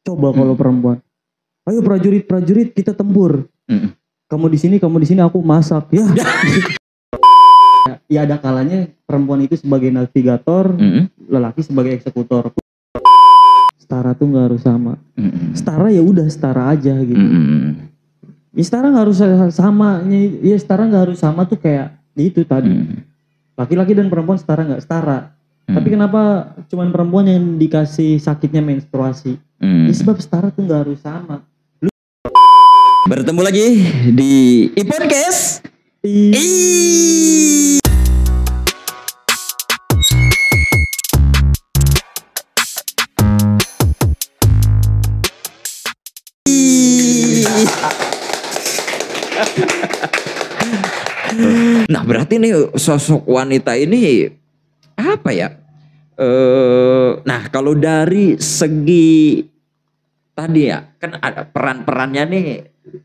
Coba kalau perempuan, ayo prajurit kita tempur. Kamu di sini, aku masak. Ya. Ya ada kalanya perempuan itu sebagai navigator, lelaki sebagai eksekutor. Setara tuh nggak harus sama. Setara ya udah setara aja gitu. Ya setara nggak harus sama. Ya setara nggak harus sama tuh kayak itu tadi. Laki-laki dan perempuan setara nggak setara. Tapi kenapa cuman perempuan yang dikasih sakitnya menstruasi? Ya sebab setara tuh nggak harus sama. Bertemu lagi di iPodcast. Nah, berarti nih sosok wanita ini apa ya? Nah, kalau dari segi tadi ya, kan ada peran-perannya nih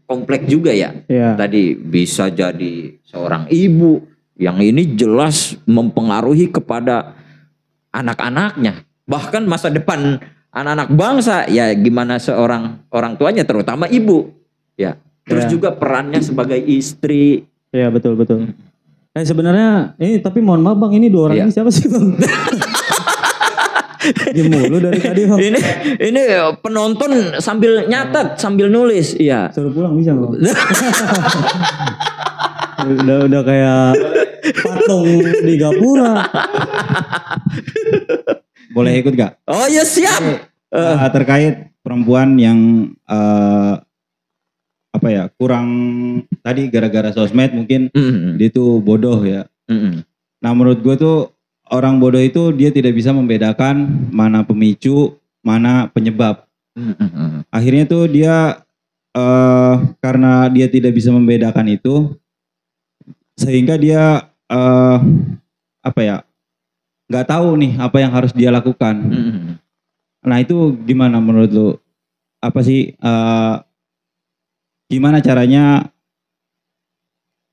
kompleks juga ya. Tadi bisa jadi seorang ibu yang ini jelas mempengaruhi kepada anak-anaknya, bahkan masa depan anak-anak bangsa ya, gimana seorang orang tuanya terutama ibu ya. Terus juga perannya sebagai istri. Ya betul. Sebenarnya ini, tapi mohon maaf Bang, ini dua orang ini siapa sih Bang? Dia mulu dari tadi Bang. Ini penonton sambil nyatet, sambil nulis. Iya. Suruh pulang bisa Bang? udah kayak patung di Gapura. Boleh ikut gak? Oh ya siap. Terkait perempuan yang kurang tadi gara-gara sosmed mungkin dia tuh bodoh ya. Nah menurut gue tuh orang bodoh itu dia tidak bisa membedakan mana pemicu, mana penyebab. Akhirnya tuh dia karena dia tidak bisa membedakan itu, sehingga dia nggak tahu nih apa yang harus dia lakukan. Nah itu gimana menurut lu? Apa sih gimana caranya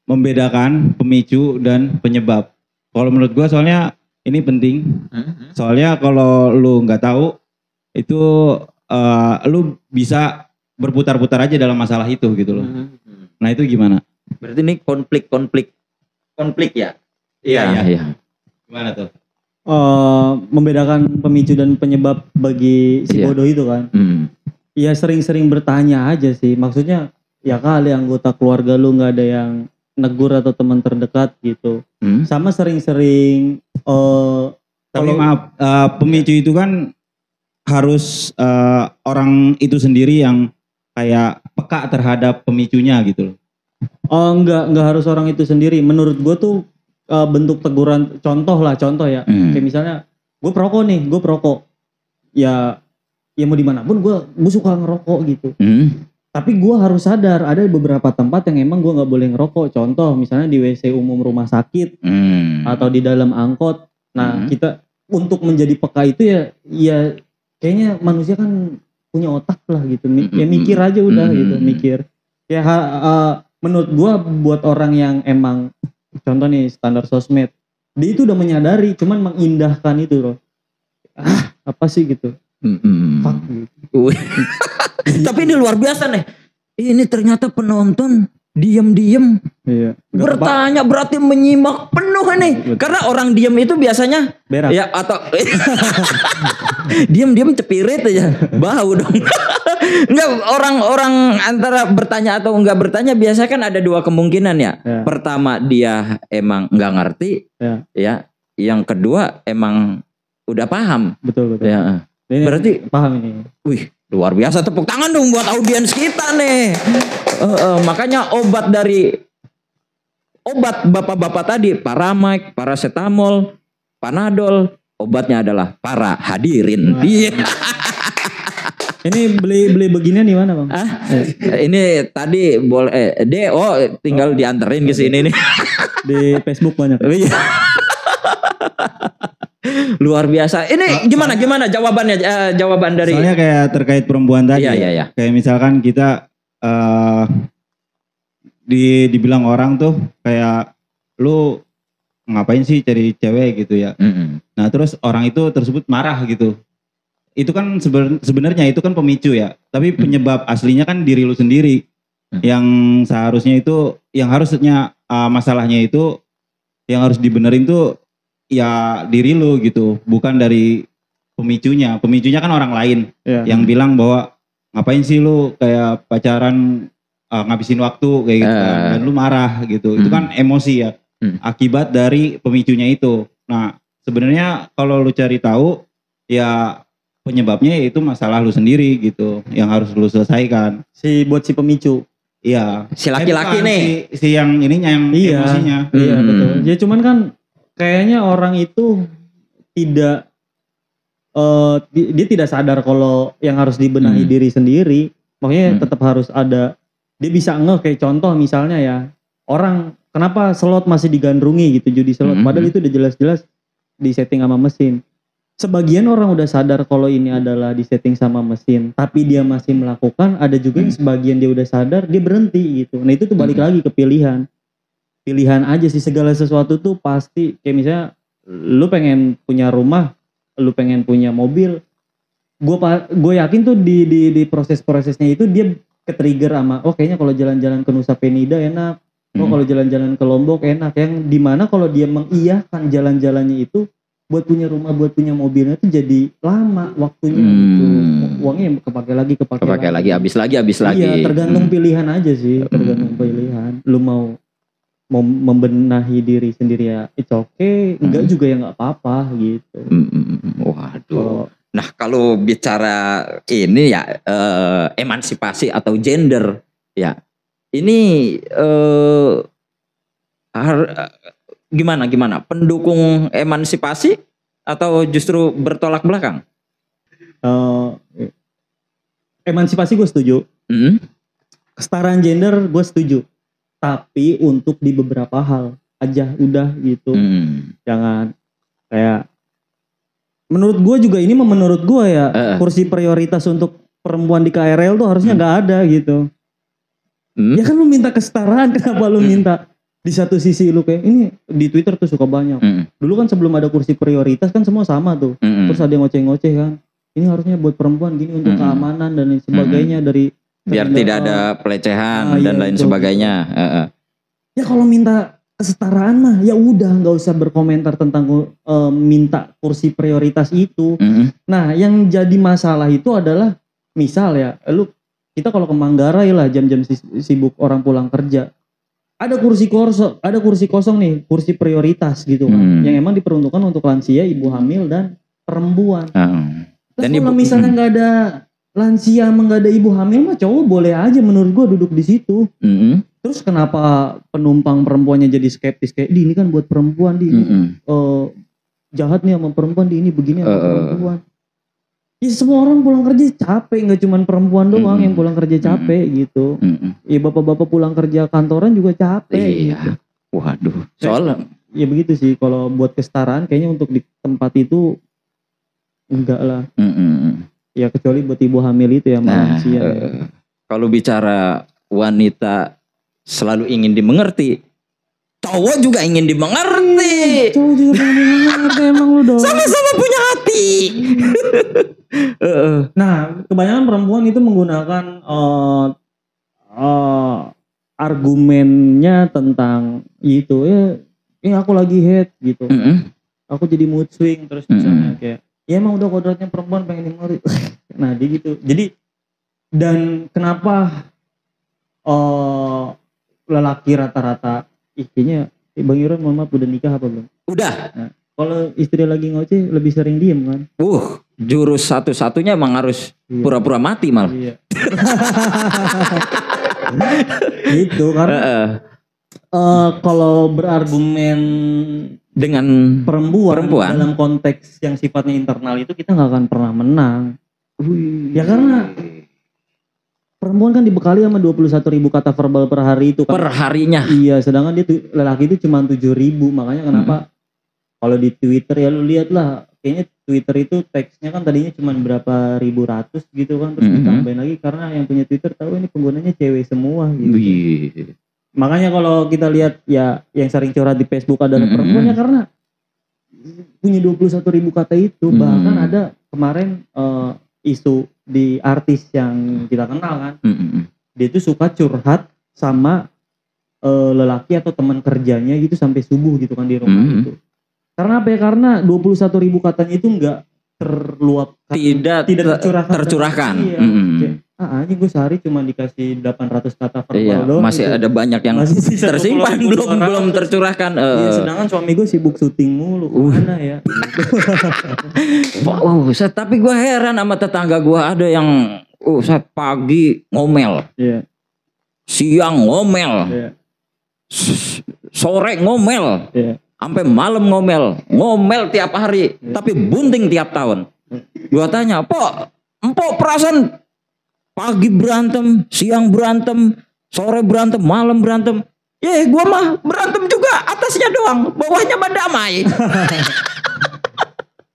membedakan pemicu dan penyebab? Kalau menurut gua soalnya ini penting. Soalnya kalau lu nggak tahu itu lu bisa berputar-putar aja dalam masalah itu gitu loh. Nah itu gimana? Berarti ini konflik ya? Iya. Gimana tuh? Membedakan pemicu dan penyebab bagi si bodoh itu kan. Ya sering-sering bertanya aja sih. Maksudnya ya kali anggota keluarga lu nggak ada yang negur atau teman terdekat gitu. Sama sering-sering tapi maaf, pemicu itu kan harus orang itu sendiri yang kayak peka terhadap pemicunya gitu loh. Enggak harus orang itu sendiri. Menurut gue tuh bentuk teguran, contoh ya. Kayak misalnya gue perokok. Ya mau dimanapun gue suka ngerokok gitu. Tapi gue harus sadar ada beberapa tempat yang emang gue nggak boleh ngerokok. Contoh misalnya di WC umum rumah sakit atau di dalam angkot. Nah kita untuk menjadi peka itu ya kayaknya manusia kan punya otak lah gitu. Ya mikir aja udah gitu, mikir. Ya menurut gue buat orang yang emang contoh nih standar sosmed, dia itu udah menyadari, cuman mengindahkan itu loh. Apa sih gitu? Fuck gitu. Tapi ini luar biasa nih. Ini ternyata penonton diam-diam bertanya, berarti menyimak penuh nih. Karena orang diam itu biasanya berak. Ya atau diam-diam cepirit aja, bau dong. Enggak, orang antara bertanya atau enggak bertanya biasanya kan ada dua kemungkinan ya. Pertama dia emang enggak ngerti, ya. Yang kedua emang udah paham. Betul. Ya. Ini berarti paham ini. Wih, luar biasa, tepuk tangan dong buat audiens kita nih. Makanya obat bapak-bapak tadi, Paramike, paracetamol, Panadol, obatnya adalah para hadirin. Iya. Ini beli beginian di mana, Bang? Ini tadi boleh tinggal dianterin ke sini nih. Di Facebook banyak. Luar biasa. Ini gimana jawabannya? Jawaban dari. Soalnya kayak terkait perempuan tadi. Iya. Kayak misalkan kita dibilang orang tuh kayak lu ngapain sih cari cewek gitu ya. Nah terus orang itu tersebut marah gitu. itu kan sebenarnya itu kan pemicu ya. Tapi penyebab aslinya kan diri lu sendiri. Yang seharusnya itu, yang harusnya masalahnya itu, yang harus dibenerin tuh ya diri lu gitu. Bukan dari pemicunya. Pemicunya kan orang lain. Yang bilang bahwa ngapain sih lu kayak pacaran ngabisin waktu kayak gitu kan. Dan lu marah gitu. Itu kan emosi ya. Akibat dari pemicunya itu. Nah sebenarnya kalau lu cari tahu ya penyebabnya yaitu masalah lu sendiri gitu, yang harus lu selesaikan. Buat si pemicu. Iya. Si laki-laki nih. Si yang ininya, yang emosinya. Iya betul. Ya cuman kan kayaknya orang itu tidak, dia tidak sadar kalau yang harus dibenahi diri sendiri. Makanya tetap harus ada. Dia bisa kayak contoh misalnya ya, orang kenapa slot masih digandrungi gitu, judi slot. Padahal itu udah jelas-jelas di setting sama mesin. Sebagian orang udah sadar kalau ini adalah di setting sama mesin, tapi dia masih melakukan. Ada juga yang sebagian dia udah sadar, dia berhenti gitu. Nah itu tuh balik lagi ke pilihan. Pilihan aja sih, segala sesuatu tuh pasti. Kayak misalnya lu pengen punya rumah, lu pengen punya mobil. Gue yakin tuh di proses-prosesnya itu dia ke-trigger sama, kayaknya kalau jalan-jalan ke Nusa Penida enak. Kalau jalan-jalan ke Lombok enak. Yang dimana kalau dia mengiyakan jalan-jalannya itu, buat punya rumah, buat punya mobilnya itu jadi lama waktunya gitu. Uangnya kepake lagi, habis lagi. Iya, tergantung pilihan aja sih, tergantung pilihan. Lu mau membenahi diri sendiri ya, it's okay. Enggak juga ya nggak apa-apa gitu. Waduh. Nah kalau bicara ini ya emansipasi atau gender ya, ini gimana? Pendukung emansipasi atau justru bertolak belakang? Emansipasi gue setuju. Kesetaraan gender gue setuju. Tapi untuk di beberapa hal aja udah gitu. Jangan kayak, menurut gue juga ini menurut gue ya, kursi prioritas untuk perempuan di KRL tuh harusnya nggak ada gitu. Ya kan lu minta kesetaraan, kenapa lu minta? Di satu sisi lu kayak ini di Twitter tuh suka banyak. Dulu kan sebelum ada kursi prioritas kan semua sama tuh. Terus ada yang ngoceh-ngoceh kan. Ini harusnya buat perempuan gini untuk keamanan dan lain sebagainya dari biar tidak ada pelecehan dan lain sebagainya. Ya kalau minta kesetaraan mah ya udah nggak usah berkomentar tentang minta kursi prioritas itu. Nah yang jadi masalah itu adalah misal ya kita kalau ke Manggarai lah jam-jam sibuk orang pulang kerja. Ada kursi kosong nih, kursi prioritas gitu kan. Yang emang diperuntukkan untuk lansia, ibu hamil dan perempuan. Terus kalau misalnya nggak ada lansia, nggak ada ibu hamil mah cowok boleh aja menurut gue duduk di situ. Terus kenapa penumpang perempuannya jadi skeptis kayak ini kan buat perempuan jahat nih sama perempuan ini begini sama perempuan. Ya semua orang pulang kerja capek, nggak cuma perempuan doang yang pulang kerja capek gitu. Ya bapak-bapak pulang kerja kantoran juga capek. Gitu. Waduh. Soalnya ya begitu sih, kalau buat kesetaraan kayaknya untuk di tempat itu enggak lah. Ya kecuali buat ibu hamil itu ya manusia. Kalau bicara wanita selalu ingin dimengerti, cowok juga ingin dimengerti. Cowok juga pengen dimengerti, emang lu dong. Sama-sama punya hati. Nah, kebanyakan perempuan itu menggunakan argumennya tentang itu aku lagi hate gitu. Aku jadi mood swing terus misalnya kayak ya emang udah kodratnya perempuan pengen dimengerti. Nah, dia gitu. Jadi dan kenapa lelaki rata-rata kayaknya Bang Iron mohon maaf udah nikah apa belum? Udah. Nah, kalau istri lagi ngoceh lebih sering diem kan? Jurus satu-satunya emang harus pura-pura mati malah. Iya. Gitu karena kalau berargumen dengan perempuan dalam konteks yang sifatnya internal itu kita nggak akan pernah menang. Ya karena perempuan kan dibekali sama 21.000 kata verbal per hari itu kan. Per harinya. Iya, sedangkan lelaki itu cuma 7.000. Makanya kenapa kalau di Twitter ya lu lihat lah, kayaknya Twitter itu teksnya kan tadinya cuma berapa ribu ratus gitu kan, terus ditambahin lagi karena yang punya Twitter tahu ini penggunanya cewek semua gitu. Makanya kalau kita lihat ya yang sering curhat di Facebook adalah perempuan ya karena punya 21.000 kata itu. Bahkan ada kemarin isu di artis yang kita kenal kan, dia itu suka curhat sama lelaki atau teman kerjanya gitu sampai subuh gitu kan di rumah itu. Karena apa ya? Karena 21.000 katanya itu enggak terluapkan, tidak tercurahkan. Iya. Ini gue sehari cuma dikasih 800 kata verbal doang. Masih gitu. Ada banyak yang tersimpan belum tercurahkan. Sedangkan suami gue sibuk syuting mulu. Mana ya? Tapi gue heran sama tetangga gue, ada yang saat pagi ngomel, siang ngomel, sore ngomel, sampai malam ngomel tiap hari, tapi bunting tiap tahun. Gua tanya, Empok perasaan pagi berantem, siang berantem, sore berantem, malam berantem. Gua mah berantem juga, atasnya doang, bawahnya mah damai.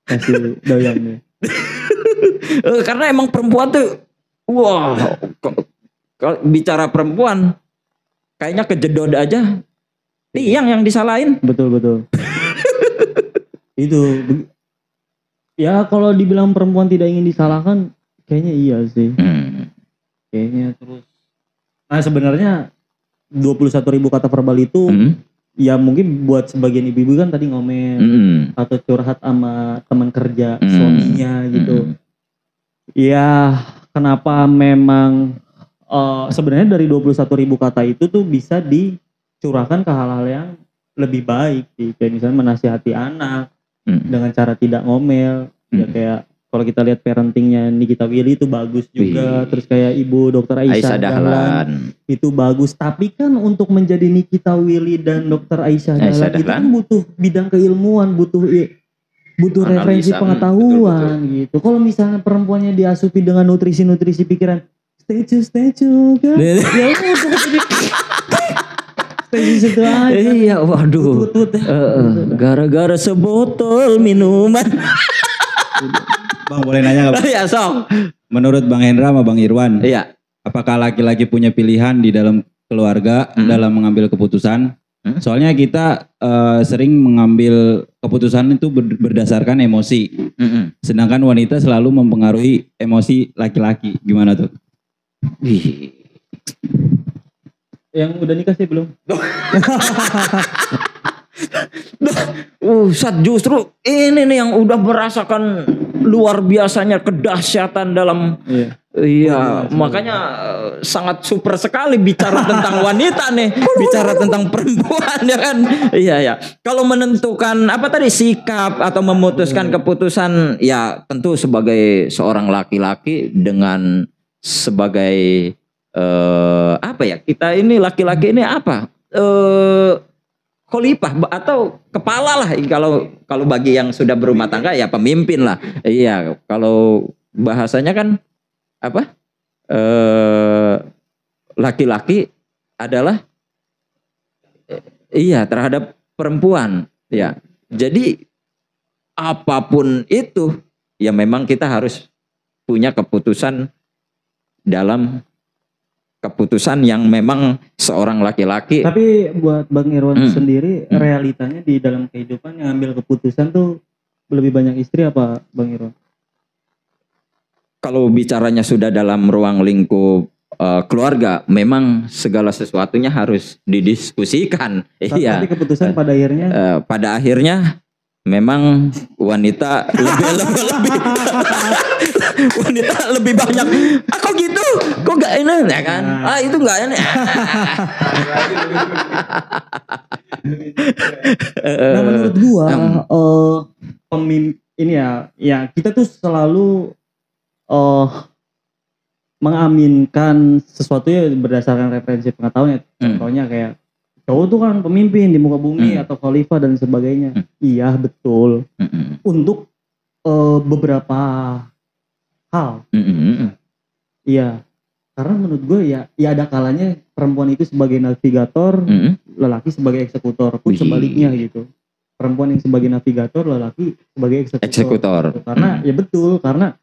Kasih doyan nih. Karena emang perempuan tuh, kalau bicara perempuan, kayaknya kejedot aja. Tiang yang disalahin. Betul. Itu ya, kalau dibilang perempuan tidak ingin disalahkan, kayaknya iya sih. Kayaknya terus. Nah sebenarnya 21.000 kata verbal itu ya mungkin buat sebagian ibu-ibu kan tadi ngomel atau curhat sama teman kerja suaminya gitu. Ya kenapa memang sebenarnya dari 21.000 kata itu tuh bisa dicurahkan ke hal-hal yang lebih baik sih. Kayak misalnya menasihati anak dengan cara tidak ngomel. Ya kayak kalau kita lihat parentingnya Nikita Willy itu bagus juga. Terus kayak Ibu Dr. Aisyah Dahlan itu bagus. Tapi kan untuk menjadi Nikita Willy dan Dr. Aisyah Dahlan itu kan butuh bidang keilmuan, butuh referensi pengetahuan gitu. Kalau misalnya perempuannya diasupi dengan nutrisi pikiran, statue kan? Ya di situ aja. Iya, waduh. Gara-gara sebotol minuman. Bang, boleh nanya gak? Iya, sok. Menurut Bang Hendra sama Bang Irwan, apakah laki-laki punya pilihan di dalam keluarga dalam mengambil keputusan? Soalnya kita sering mengambil keputusan itu berdasarkan emosi. Sedangkan wanita selalu mempengaruhi emosi laki-laki. Gimana tuh? Yang udah nikah sih belum? Justru ini nih yang udah merasakan luar biasanya kedahsyatan dalam makanya sangat super sekali bicara tentang wanita nih, bicara tentang perempuan ya kan. Iya. Kalau menentukan sikap atau memutuskan keputusan, ya tentu sebagai seorang laki-laki dengan sebagai kita ini laki-laki ini khalifah atau kepala lah, kalau bagi yang sudah berumah tangga ya pemimpin lah. Iya, kalau bahasanya kan laki-laki adalah terhadap perempuan ya. Jadi apapun itu ya memang kita harus punya keputusan dalam keputusan yang memang seorang laki-laki. Tapi buat Bang Irwan sendiri, realitanya di dalam kehidupan yang ambil keputusan tuh lebih banyak istri apa Bang Irwan? Kalau bicaranya sudah dalam ruang lingkup keluarga, memang segala sesuatunya harus didiskusikan. Tapi keputusan pada akhirnya memang wanita lebih banyak. Kok gitu? Kok gak ini ya kan? Itu gak ini. Nah menurut gua pemimpin ini ya kita tuh selalu mengaminkan sesuatu ya berdasarkan referensi pengetahuan. Contohnya kayak cowok tuh kan pemimpin di muka bumi atau khalifah dan sebagainya. Iya betul. Untuk beberapa hal. Iya. Karena menurut gue ya ada kalanya perempuan itu sebagai navigator, lelaki sebagai eksekutor. Pun sebaliknya gitu. Perempuan yang sebagai navigator, lelaki sebagai eksekutor. Karena ya betul, karena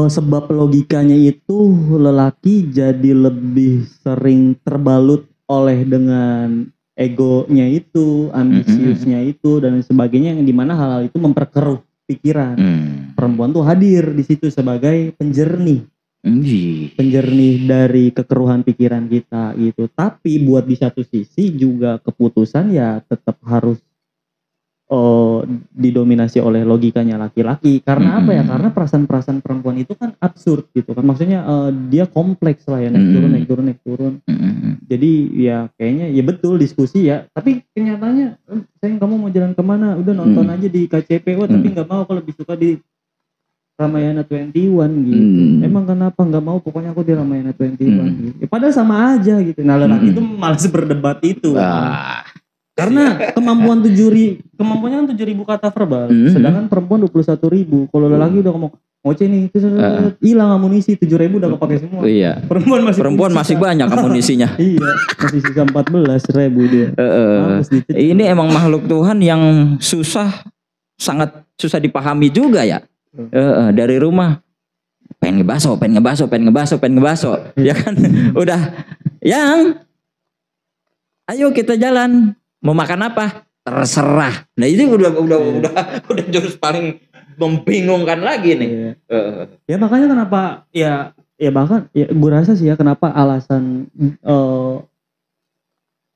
sebab logikanya itu lelaki jadi lebih sering terbalut oleh dengan egonya itu, ambisiusnya itu dan sebagainya, yang dimana hal-hal itu memperkeruh pikiran. Perempuan tuh hadir di situ sebagai penjernih. Penjernih dari kekeruhan pikiran kita gitu. Tapi buat di satu sisi juga keputusan ya tetap harus didominasi oleh logikanya laki-laki. Karena apa ya? Karena perasaan-perasaan perempuan itu kan absurd gitu kan. Maksudnya dia kompleks lah ya, naik turun. Jadi ya kayaknya ya betul diskusi ya. Tapi kenyataannya, sayang kamu mau jalan kemana? Udah nonton aja di KCP. Tapi nggak mau, kalau lebih suka di Ramayana 21 gitu. Emang kenapa nggak mau? Pokoknya aku di Ramayana 21 gitu. Ya, padahal sama aja gitu. Nah lelaki itu malas berdebat itu. Karena kemampuannya kan 7.000 kata verbal. Sedangkan perempuan 21.000. Kalau lelaki udah ngomong ngoceh nih, hilang amunisi 7.000 udah kepake semua. Iya. Perempuan masih banyak amunisinya. Iya, masih sisa 14.000 dia. Ini emang makhluk Tuhan yang sangat susah dipahami juga ya. Dari rumah pengen ngebaso. Ya kan udah yang ayo kita jalan. Mau makan apa? Terserah. Nah ini udah jurus paling membingungkan lagi nih. Ya makanya kenapa ya bahkan ya gue rasa sih ya kenapa alasan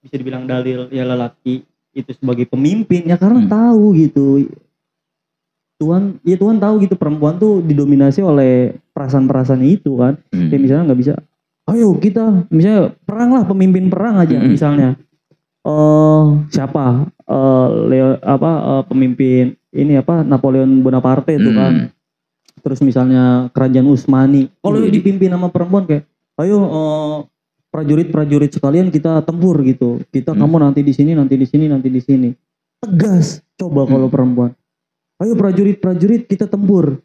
bisa dibilang dalil ya lelaki itu sebagai pemimpin ya karena tahu gitu. Tuhan tahu gitu perempuan tuh didominasi oleh perasaan-perasaan itu kan. Kayak misalnya nggak bisa. Ayo kita misalnya perang lah, pemimpin perang aja misalnya. Siapa pemimpin ini Napoleon Bonaparte itu kan. Terus misalnya kerajaan Utsmani kalau dipimpin sama perempuan kayak ayo prajurit sekalian kita tempur gitu, kamu nanti di sini tegas. Coba kalau perempuan ayo prajurit kita tempur,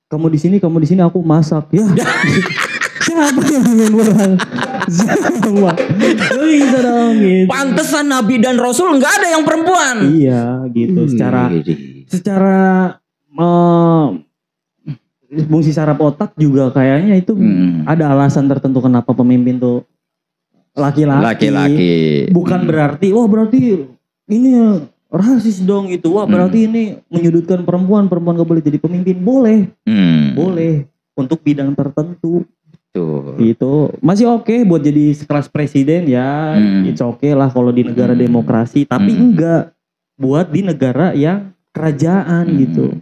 kamu di sini aku masak ya. Siapa yang ingin perang? Siapa? Bisa dong gitu. Pantesan Nabi dan Rasul nggak ada yang perempuan. Iya gitu. Secara fungsi saraf otak juga kayaknya itu ada alasan tertentu kenapa pemimpin tuh laki-laki. Bukan berarti ini rasis dong gitu. Berarti ini menyudutkan perempuan gak boleh jadi pemimpin. Boleh untuk bidang tertentu. Itu masih oke buat jadi sekelas presiden ya, it's okay lah kalau di negara demokrasi, tapi enggak buat di negara yang kerajaan gitu.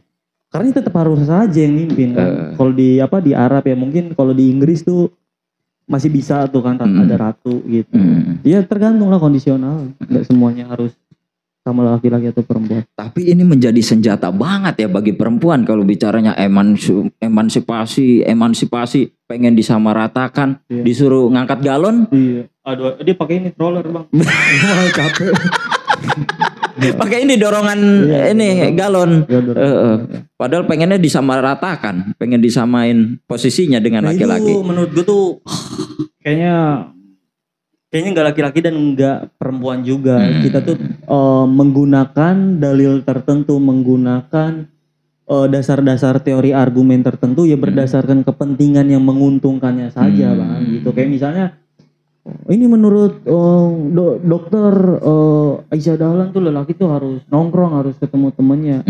Karena tetap harus saja yang mimpin kan. Kalau di Arab ya mungkin, kalau di Inggris tuh masih bisa tuh kan ada ratu gitu. Ya tergantung lah, kondisional, enggak semuanya harus sama laki-laki atau perempuan. Tapi ini menjadi senjata banget ya bagi perempuan kalau bicaranya emansipasi, pengen disamaratakan, disuruh ngangkat galon. Iya. Aduh, dia pakai ini roller bang. Capek. Pakai ini dorongan galon. Padahal pengennya disamaratakan, pengen disamain posisinya dengan laki-laki. Itu menurut gue tuh kayaknya nggak laki-laki dan nggak perempuan juga. Kita tuh menggunakan dalil tertentu, menggunakan dasar-dasar teori argumen tertentu ya berdasarkan kepentingan yang menguntungkannya saja bang gitu. Kayak misalnya ini menurut dokter Aisyah Dahlan tuh lelaki tuh harus nongkrong, harus ketemu temennya.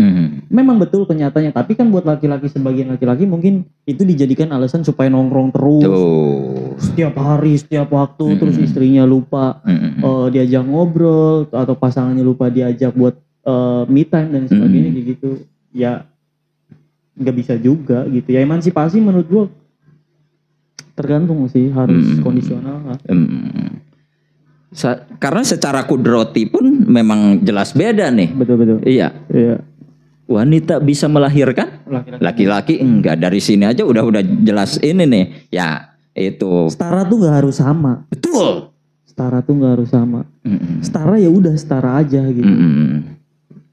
Memang betul kenyataannya, tapi kan buat laki-laki, sebagian laki-laki mungkin itu dijadikan alasan supaya nongkrong terus setiap hari, setiap waktu. Terus istrinya lupa diajak ngobrol, atau pasangannya lupa diajak buat me time dan sebagainya kayak gitu. Ya nggak bisa juga gitu ya. Emansipasi menurut gua tergantung sih, harus kondisional lah. Karena secara kudrati pun memang jelas beda nih. Betul. Iya. Wanita bisa melahirkan, laki-laki enggak. Dari sini aja udah jelas ini nih. Ya itu. Setara tuh nggak harus sama. Betul. Setara tuh nggak harus sama. Setara ya udah setara aja gitu.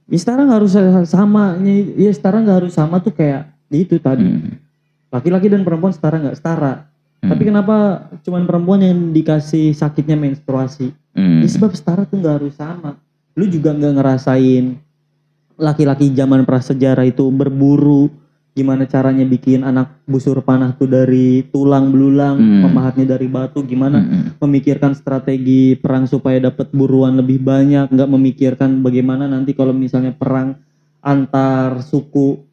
Ya setara nggak harus sama. Ya setara nggak harus sama tuh kayak itu tadi. Laki-laki dan perempuan setara nggak setara. Tapi kenapa cuman perempuan yang dikasih sakitnya menstruasi? Ya sebab setara tuh nggak harus sama. Lu juga nggak ngerasain laki-laki zaman prasejarah itu berburu, gimana caranya bikin anak busur panah tuh dari tulang belulang, memahatnya dari batu, gimana memikirkan strategi perang supaya dapat buruan lebih banyak, nggak memikirkan bagaimana nanti kalau misalnya perang antar suku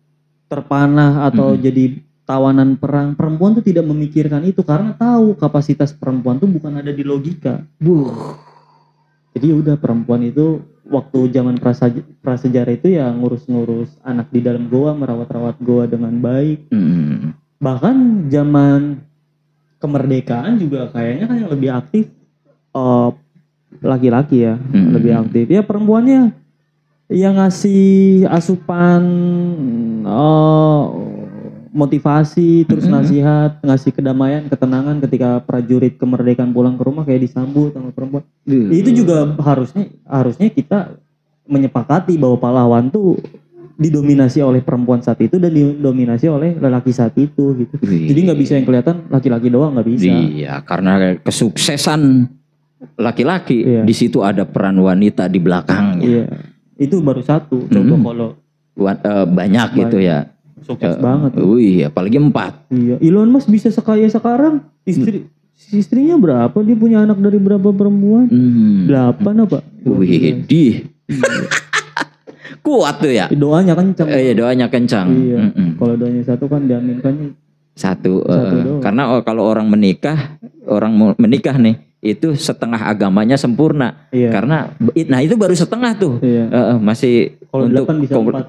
terpanah atau jadi tawanan perang. Perempuan tuh tidak memikirkan itu karena tahu kapasitas perempuan tuh bukan ada di logika. Jadi udah perempuan itu waktu zaman prasejarah itu ya ngurus-ngurus anak di dalam goa, merawat-rawat goa dengan baik. Bahkan zaman kemerdekaan juga kayaknya kan yang lebih aktif laki-laki ya, lebih aktif. Ya perempuannya yang ngasih asupan motivasi, terus nasihat, ngasih kedamaian, ketenangan ketika prajurit kemerdekaan pulang ke rumah kayak disambut sama perempuan. Itu juga harusnya kita menyepakati bahwa pahlawan tuh didominasi oleh perempuan saat itu dan didominasi oleh lelaki saat itu gitu. Jadi nggak bisa yang kelihatan laki-laki doang, nggak bisa. Iya, karena kesuksesan laki-laki di situ ada peran wanita di belakangnya. Iya. Itu baru satu. Coba kalau banyak gitu ya. Sukses banget. Wih, apalagi 4. Iya, Elon Musk bisa sekaya sekarang. Istrinya berapa? Dia punya anak dari berapa perempuan? 8 apa? Wih, kuat tuh ya. Doanya kencang. Iya, doanya kencang. Iya. Kalau doanya satu kan diaminkannya satu. Karena kalau orang menikah nih itu setengah agamanya sempurna. Iya. Karena itu baru setengah tuh. Iya. Masih kalau 8 bisa 4.